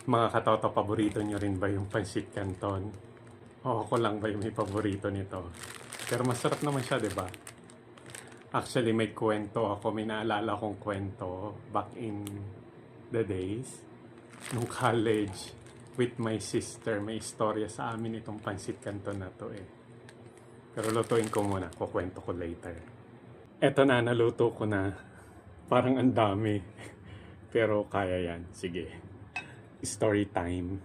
Mga katoto, paborito nyo rin ba yung pansit canton? O ako lang ba yung may paborito nito? Pero masarap naman siya, di ba? Actually, may kwento ako. May naalala kong kwento back in the days. Nung college, with my sister, may istorya sa amin itong pansit canton na to eh. Pero lutuin ko muna. Kukwento ko later. Eto na, naluto ko na. Parang ang dami. Pero kaya yan. Sige. Story time.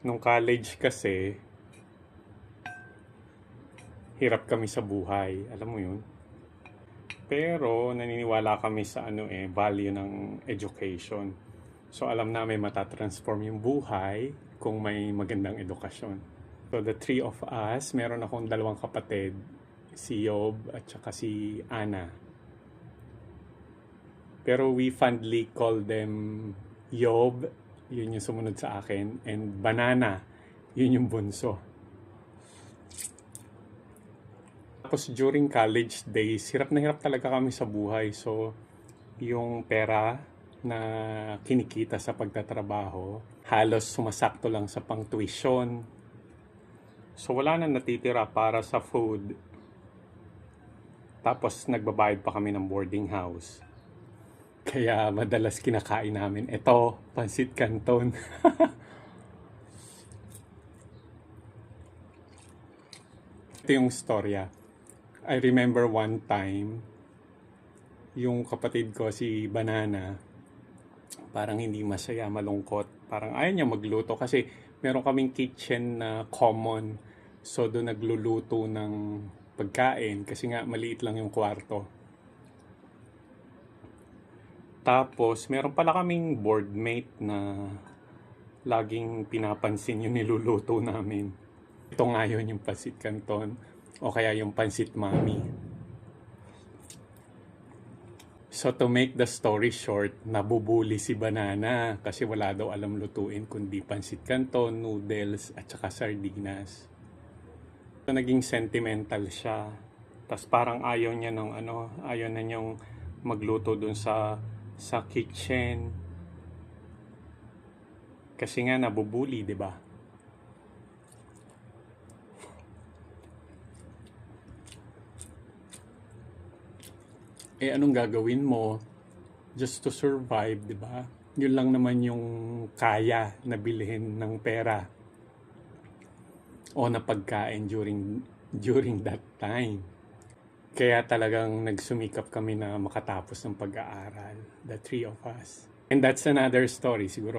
Nung college kasi, hirap kami sa buhay. Alam mo yun? Pero naniniwala kami sa value ng education. So alam namin matatransform yung buhay kung may magandang edukasyon. So the three of us, meron akong dalawang kapatid, si Yob at saka si Ana. Pero we fondly call them Yob, yun yung sumunod sa akin, and Banana, yun yung bunso. Tapos during college days, hirap na hirap talaga kami sa buhay. So, yung pera na kinikita sa pagtatrabaho, halos sumasakto lang sa pang-tuition. So, wala na natitira para sa food. Tapos, nagbabayad pa kami ng boarding house. Kaya madalas kinakain namin, ito, pansit canton. Ito yung storya. I remember one time, yung kapatid ko, si Banana, parang hindi masaya, malungkot. Parang ayaw niya magluto kasi meron kaming kitchen na common. So doon nagluluto ng pagkain kasi nga maliit lang yung kwarto. Tapos meron pala kaming boardmate na laging pinapansin yung niluluto namin. Ito nga yun yung pansit canton o kaya yung pansit mami. So to make the story short, nabubuli si Banana kasi wala daw alam lutuin kundi pansit canton, noodles at saka sardinas. So naging sentimental siya. Tapos parang ayaw niya ng ayaw na niyang magluto dun sa kitchen. Kasi nga nabubuli, 'di ba? Eh anong gagawin mo just to survive, 'di ba? Yun lang naman yung kaya na bilhin ng pera o na pagkain during that time. Kaya talagang nagsumikap kami na makatapos ng pag-aaral, the three of us. And that's another story. Siguro